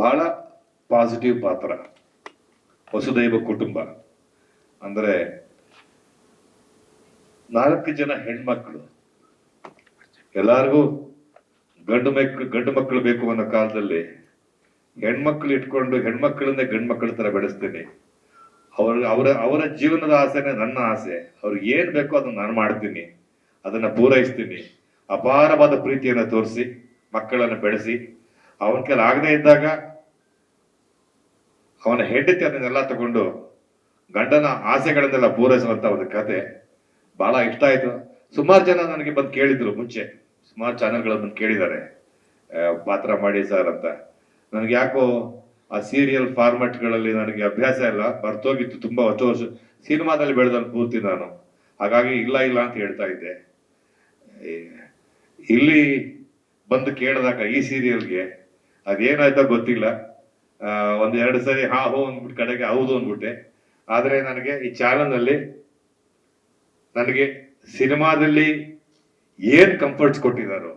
ಬಹಳ ಪಾಸಿಟಿವ್ ಪಾತ್ರ. ವಸುದೈವ ಕುಟುಂಬ ಅಂದ್ರೆ 4 ಜನ ಹೆಣ್ಮಕ್ಳು, ಎಲ್ಲಾರ್ಗೂ ಗಂಡು ಮಕ್ಕಳು ಬೇಕು ಅನ್ನೋ ಕಾಲದಲ್ಲಿ ಹೆಣ್ಮಕ್ಳು ಇಟ್ಕೊಂಡು ಹೆಣ್ಮಕ್ಳನ್ನೇ ಗಂಡು ಮಕ್ಕಳ ತರ ಬೆಳೆಸ್ತೀನಿ. ಅವರ ಜೀವನದ ಆಸೆನೇ ನನ್ನ ಆಸೆ. ಅವ್ರಿಗೆ ಏನ್ ಬೇಕೋ ಅದನ್ನ ನಾನು ಮಾಡ್ತೀನಿ, ಅದನ್ನ ಪೂರೈಸ್ತೀನಿ. ಅಪಾರವಾದ ಪ್ರೀತಿಯನ್ನು ತೋರಿಸಿ ಮಕ್ಕಳನ್ನು ಬೆಳೆಸಿ, ಅವನ ಕೆಲ ಆಗದೆ ಇದ್ದಾಗ ಅವನ ಹೆಂಡತಿ ಅದನ್ನೆಲ್ಲ ತಗೊಂಡು ಗಂಡನ ಆಸೆಗಳನ್ನೆಲ್ಲ ಪೂರೈಸುವಂತ ಒಂದು ಕತೆ ಬಹಳ ಇಷ್ಟ ಆಯ್ತು. ಸುಮಾರು ಜನ ನನಗೆ ಬಂದು ಕೇಳಿದ್ರು, ಮುಂಚೆ ಸುಮಾರು ಚಾನೆಲ್ಗಳು ಬಂದು ಕೇಳಿದ್ದಾರೆ ಪಾತ್ರ ಮಾಡಿ ಸರ್ ಅಂತ. ನನಗೆ ಯಾಕೋ ಆ ಸೀರಿಯಲ್ ಫಾರ್ಮೆಟ್ಗಳಲ್ಲಿ ನನಗೆ ಅಭ್ಯಾಸ ಇಲ್ಲ, ಬರ್ತೋಗಿತ್ತು. ತುಂಬಾ ವರ್ಷ ಸಿನಿಮಾದಲ್ಲಿ ಬೆಳೆದಲ್ಲಿ ಪೂರ್ತಿ ನಾನು, ಹಾಗಾಗಿ ಇಲ್ಲ ಅಂತ ಹೇಳ್ತಾ ಇದ್ದೆ. ಇಲ್ಲಿ ಬಂದು ಕೇಳಿದಾಗ ಈ ಸೀರಿಯಲ್ಗೆ ಅದೇನಾಯ್ತೋ ಗೊತ್ತಿಲ್ಲ, 1-2 ಸರಿ ಹಾ ಹೋ ಅಂದ್ಬಿಟ್ಟು ಕಡೆಗೆ ಹೌದು ಅಂದ್ಬಿಟ್ಟೆ. ಆದ್ರೆ ನನಗೆ ಈ ಚಾನಲ್ನಲ್ಲಿ ನನಗೆ ಸಿನಿಮಾದಲ್ಲಿ ಏನ್ ಕಂಫರ್ಟ್ಸ್ ಕೊಟ್ಟಿದ್ದಾರೋ,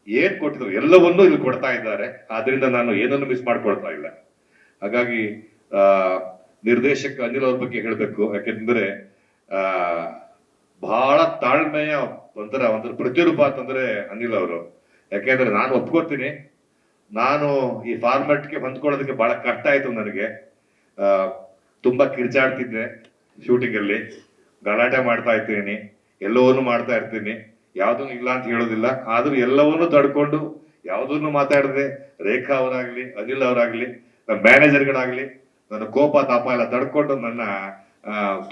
ಏನ್ ಕೊಟ್ಟಿದ್ರು ಎಲ್ಲವನ್ನೂ ಇಲ್ಲಿ ಕೊಡ್ತಾ ಇದ್ದಾರೆ. ಆದ್ರಿಂದ ನಾನು ಏನನ್ನು ಮಿಸ್ ಮಾಡ್ಕೊಳ್ತಾ ಇಲ್ಲ. ಹಾಗಾಗಿ ನಿರ್ದೇಶಕ ಅನಿಲ್ ಅವ್ರ ಬಗ್ಗೆ ಹೇಳ್ಬೇಕು. ಯಾಕೆಂದ್ರೆ ಬಹಳ ತಾಳ್ಮೆಯ ಒಂಥರ ಪ್ರತಿರೂಪ ಅಂತಂದ್ರೆ ಅನಿಲ್ ಅವರು. ಯಾಕೆಂದ್ರೆ ನಾನು ಒಪ್ಕೋತೀನಿ, ನಾನು ಈ ಫಾರ್ಮೆಟ್ಗೆ ಹೊಂದ್ಕೊಳ್ಳೋದಕ್ಕೆ ಬಹಳ ಕಷ್ಟ ಆಯ್ತು ನನಗೆ. ತುಂಬಾ ಕಿರ್ಚಾಡ್ತಿದ್ದೆ ಶೂಟಿಂಗ್ ಅಲ್ಲಿ, ಗಲಾಟೆ ಮಾಡ್ತಾ ಇರ್ತೀನಿ, ಎಲ್ಲವನ್ನೂ ಮಾಡ್ತಾ ಇರ್ತೀನಿ, ಯಾವ್ದನ್ನು ಇಲ್ಲ ಅಂತ ಹೇಳೋದಿಲ್ಲ. ಆದ್ರೂ ಎಲ್ಲವನ್ನೂ ತಡ್ಕೊಂಡು ಯಾವ್ದನ್ನು ಮಾತಾಡದೆ ರೇಖಾ ಅವರಾಗ್ಲಿ ಅನಿಲ್ ಅವರಾಗ್ಲಿ ನನ್ನ ಮ್ಯಾನೇಜರ್ಗಳಾಗ್ಲಿ ನನ್ನ ಕೋಪ ತಾಪ ಎಲ್ಲ ತಡ್ಕೊಂಡು ನನ್ನ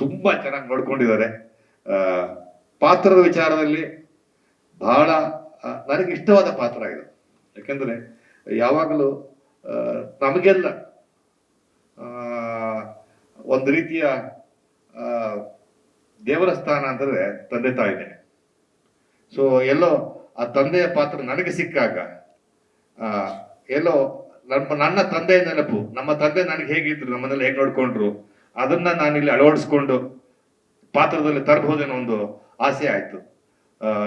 ತುಂಬಾ ಚೆನ್ನಾಗಿ ನೋಡ್ಕೊಂಡಿದ್ದಾರೆ. ಪಾತ್ರದ ವಿಚಾರದಲ್ಲಿ ಬಹಳ ನನಗೆ ಇಷ್ಟವಾದ ಪಾತ್ರ ಇದು. ಯಾಕೆಂದ್ರೆ ಯಾವಾಗಲೂ ನಮಗೆಲ್ಲ ಒಂದು ರೀತಿಯ ದೇವರ ಸ್ಥಾನ ಅಂದ್ರೆ ತಂದೆ ತಾಯಿನೇ. ಸೊ ಎಲ್ಲೋ ಆ ತಂದೆಯ ಪಾತ್ರ ನನಗೆ ಸಿಕ್ಕಾಗ ಎಲ್ಲೋ ನನ್ನ ತಂದೆಯ ನೆನಪು, ನಮ್ಮ ತಂದೆ ನನಗೆ ಹೇಗಿದ್ರು, ನಮ್ಮನ್ನೆಲ್ಲ ಹೇಗೆ ನೋಡ್ಕೊಂಡ್ರು, ಅದನ್ನ ನಾನಿಲ್ಲಿ ಅಳವಡಿಸ್ಕೊಂಡು ಪಾತ್ರದಲ್ಲಿ ತರಬಹುದೇನೋ ಒಂದು ಆಸೆ ಆಯ್ತು.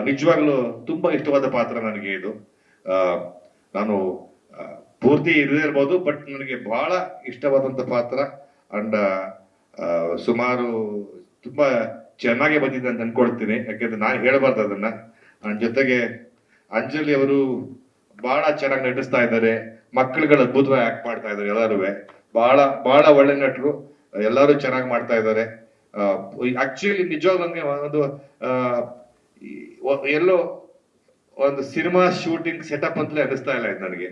ನಿಜವಾಗ್ಲೂ ತುಂಬಾ ಇಷ್ಟವಾದ ಪಾತ್ರ ನನಗೆ ಇದು. ನಾನು ಪೂರ್ತಿ ಇರದೇ ಇರ್ಬೋದು, ಬಟ್ ನನಗೆ ಬಹಳ ಇಷ್ಟವಾದಂತ ಪಾತ್ರ. ಅಂಡ್ ಸುಮಾರು ತುಂಬಾ ಚೆನ್ನಾಗಿ ಬಂದಿದೆ ಅಂತ ಅನ್ಕೊಳ್ತೀನಿ. ಯಾಕೆಂದ್ರೆ ನಾನು ಹೇಳಬಾರ್ದು ಅದನ್ನ. ಜೊತೆಗೆ ಅಂಜಲಿ ಅವರು ಬಹಳ ಚೆನ್ನಾಗಿ ನಟಿಸ್ತಾ ಇದ್ದಾರೆ, ಮಕ್ಕಳುಗಳು ಅದ್ಭುತವಾಗಿ ಆಕ್ಟ್ ಮಾಡ್ತಾ ಇದ್ದಾರೆ. ಎಲ್ಲರೂ ಬಹಳ ಒಳ್ಳೆ ನಟರು, ಎಲ್ಲರೂ ಚೆನ್ನಾಗಿ ಮಾಡ್ತಾ ಇದ್ದಾರೆ. ಆಕ್ಚುಲಿ ನಿಜವಾಗ್ಲೂ ನಮ್ಗೆ ಎಲ್ಲೋ ಒಂದು ಸಿನಿಮಾ ಶೂಟಿಂಗ್ ಸೆಟಪ್ ಅಂತಲೇ ಅನಿಸ್ತಾ ಇಲ್ಲ ಇದು ನನಗೆ.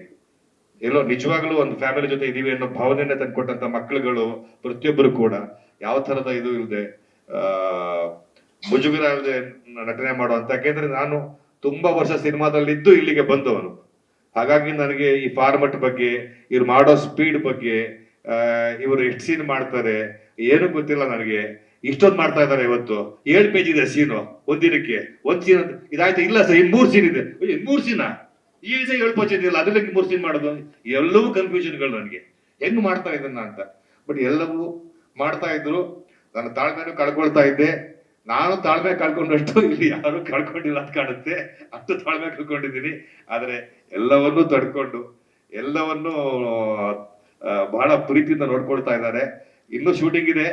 ಎಲ್ಲೋ ನಿಜವಾಗ್ಲೂ ಒಂದು ಫ್ಯಾಮಿಲಿ ಜೊತೆ ಇದೀವಿ ಅನ್ನೋ ಭಾವನೆಯನ್ನ ತಂದ್ಕೊಟ್ಟಂತ ಮಕ್ಕಳುಗಳು ಪ್ರತಿಯೊಬ್ಬರು ಕೂಡ ಯಾವ ತರದ ಇದು ಇಲ್ಲದೆ ಮುಜುಗರ ಇಲ್ಲದೆ ನಟನೆ ಮಾಡುವಂತ. ಯಾಕೆಂದ್ರೆ ನಾನು ತುಂಬಾ ವರ್ಷ ಸಿನಿಮಾದಲ್ಲಿದ್ದು ಇಲ್ಲಿಗೆ ಬಂದವನು. ಹಾಗಾಗಿ ನನಗೆ ಈ ಫಾರ್ಮೆಟ್ ಬಗ್ಗೆ, ಇವ್ರು ಮಾಡೋ ಸ್ಪೀಡ್ ಬಗ್ಗೆ, ಇವರು ಎಷ್ಟು ಸೀನ್ ಮಾಡ್ತಾರೆ ಏನು ಗೊತ್ತಿಲ್ಲ ನನಗೆ. ಇಷ್ಟೊಂದು ಮಾಡ್ತಾ ಇದ್ದಾರೆ. ಇವತ್ತು 7 ಪೇಜ್ ಇದೆ ಸೀನು ಒಂದಿನಕ್ಕೆ. ಒಂದ್ ಸೀನ್ ಇದಾಯ್ತು, ಇಲ್ಲ ಸರ್ ಇನ್ 3 ಸೀನ್ ಇದೆ. 3 ಸೀನಾ? ಈ 7 ಪೇಜ್ ಇದೆಯಲ್ಲ, ಅದ್ರಲ್ಲಿ 3 ಸೀನ್ ಮಾಡೋದು? ಎಲ್ಲವೂ ಕನ್ಫ್ಯೂಷನ್ಗಳು ನನಗೆ, ಹೆಂಗ್ ಮಾಡ್ತಾ ಇದನ್ನ ಅಂತ. ಬಟ್ ಎಲ್ಲವೂ ಮಾಡ್ತಾ ಇದ್ರು. ನನ್ನ ತಾಳ್ಮೆನೂ ಕಳ್ಕೊಳ್ತಾ ಇದ್ದೆ. ನಾನು ತಾಳ್ಮೆ ಕಳ್ಕೊಂಡಷ್ಟು ಇಲ್ಲಿ ಯಾರು ಕಳ್ಕೊಂಡಿಲ್ಲ ಅಂತ ಕಾಣುತ್ತೆ. ಅಷ್ಟು ತಾಳ್ಮೆ ಕಳ್ಕೊಂಡಿದ್ದೀನಿ. ಆದ್ರೆ ಎಲ್ಲವನ್ನೂ ತಡ್ಕೊಂಡು ಎಲ್ಲವನ್ನೂ ಬಹಳ ಪ್ರೀತಿಯಿಂದ ನೋಡ್ಕೊಳ್ತಾ ಇದ್ದಾರೆ. ಇನ್ನೂ ಶೂಟಿಂಗ್ ಇದೆ,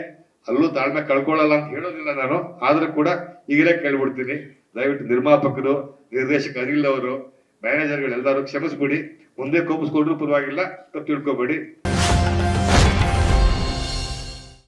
ಅಲ್ಲೂ ತಾಳ್ಮೆ ಕಳ್ಕೊಳ್ಳಲ್ಲ ಅಂತ ಹೇಳೋದಿಲ್ಲ ನಾನು. ಆದ್ರೂ ಕೂಡ ಈಗಲೇ ಕೇಳ್ಬಿಡ್ತೀನಿ, ದಯವಿಟ್ಟು ನಿರ್ಮಾಪಕರು, ನಿರ್ದೇಶಕ ಅನಿಲ್ ಅವರು, ಮ್ಯಾನೇಜರ್ಗಳು ಎಲ್ಲರೂ ಕ್ಷಮಿಸ್ಬಿಡಿ. ಮುಂದೆ ಕೋಪಿಸ್ಕೊಂಡ್ರು ಪರವಾಗಿಲ್ಲ, ತಪ್ಪು ತಿಳ್ಕೊಬೇಡಿ.